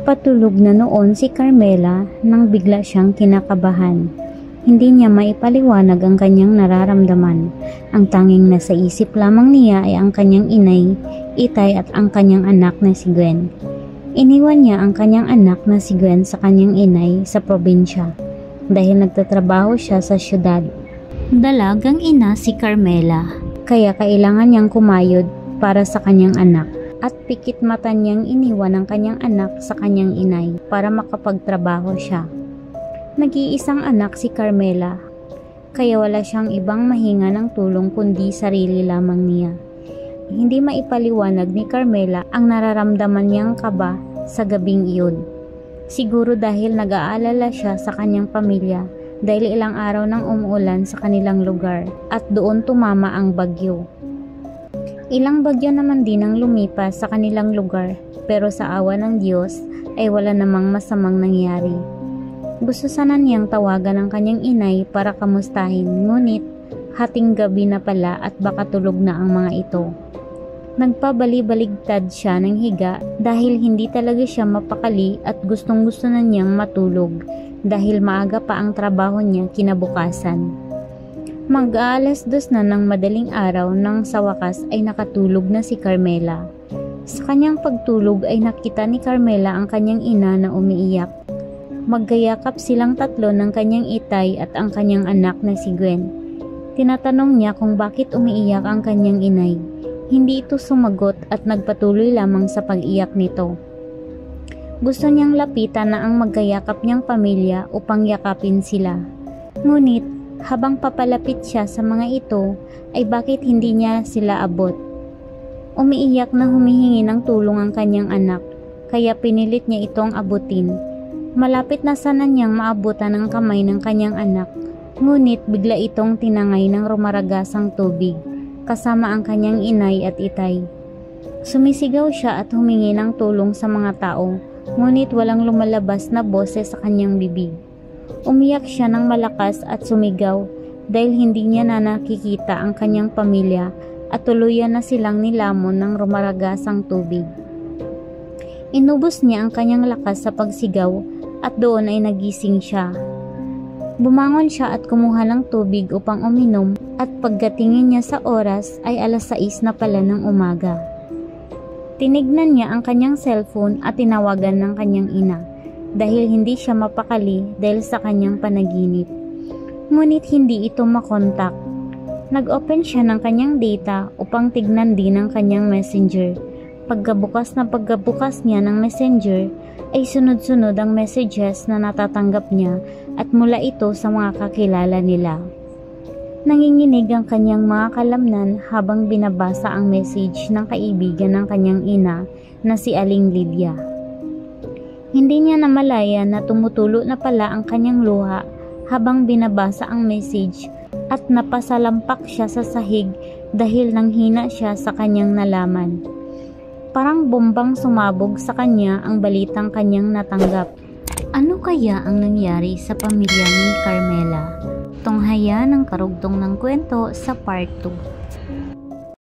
Napatulog na noon si Carmela nang bigla siyang kinakabahan. Hindi niya maipaliwanag ang kanyang nararamdaman. Ang tanging nasa isip lamang niya ay ang kanyang inay, Itay at ang kanyang anak na si Gwen. Iniwan niya ang kanyang anak na si Gwen sa kanyang inay sa probinsya dahil nagtatrabaho siya sa syudad. Dalagang ina si Carmela, kaya kailangan niyang kumayod para sa kanyang anak. At pikit mata niyang iniwan ang kanyang anak sa kanyang inay para makapagtrabaho siya. Nag-iisang anak si Carmela, kaya wala siyang ibang mahinga ng tulong kundi sarili lamang niya. Hindi maipaliwanag ni Carmela ang nararamdaman niyang kaba sa gabing iyon. Siguro dahil nag-aalala siya sa kanyang pamilya dahil ilang araw nang umuulan sa kanilang lugar at doon tumama ang bagyo. Ilang bagyo naman din ang lumipas sa kanilang lugar pero sa awa ng Diyos ay wala namang masamang nangyari. Gusto sana niyang tawagan ang kanyang inay para kamustahin ngunit hating gabi na pala at baka tulog na ang mga ito. Nagpabali-baligtad siya ng higa dahil hindi talaga siya mapakali at gustong-gusto na niyang matulog dahil maaga pa ang trabaho niya kinabukasan. Mag-aalas 2 na ng madaling araw nang sa wakas ay nakatulog na si Carmela. Sa kanyang pagtulog ay nakita ni Carmela ang kanyang ina na umiiyak. Maggayakap silang tatlo ng kanyang itay at ang kanyang anak na si Gwen. Tinatanong niya kung bakit umiiyak ang kanyang inay. Hindi ito sumagot at nagpatuloy lamang sa pag-iyak nito. Gusto niyang lapitan na ang maggayakap niyang pamilya upang yakapin sila. Ngunit habang papalapit siya sa mga ito, ay bakit hindi niya sila abot? Umiiyak na humihingi ng tulong ang kanyang anak, kaya pinilit niya itong abutin. Malapit na sana niyang maabutan ang kamay ng kanyang anak, ngunit bigla itong tinangay ng rumaragasang tubig, kasama ang kanyang inay at itay. Sumisigaw siya at humingi ng tulong sa mga tao, ngunit walang lumalabas na boses sa kanyang bibig. Umiyak siya ng malakas at sumigaw dahil hindi niya na nakikita ang kanyang pamilya at tuluyan na silang nilamon ng rumaragasang tubig. Inubos niya ang kanyang lakas sa pagsigaw at doon ay nagising siya. Bumangon siya at kumuha ng tubig upang uminom at pagdatingin niya sa oras ay 6:00 na pala ng umaga. Tinignan niya ang kanyang cellphone at tinawagan ng kanyang ina. Dahil hindi siya mapakali dahil sa kanyang panaginip. Ngunit hindi ito makontak. Nag-open siya ng kanyang data upang tignan din ang kanyang messenger. Pagkabukas niya ng messenger ay sunod-sunod ang messages na natatanggap niya at mula ito sa mga kakilala nila. Nanginginig ang kanyang mga kalamnan habang binabasa ang message ng kaibigan ng kanyang ina na si Aling Lydia. Hindi niya namalaya na tumutulo na pala ang kanyang luha habang binabasa ang message at napasalampak siya sa sahig dahil nanghina siya sa kanyang nalaman. Parang bombang sumabog sa kanya ang balitang kanyang natanggap. Ano kaya ang nangyari sa pamilya ni Carmela? Tunghaya ng karugtong ng kwento sa part 2.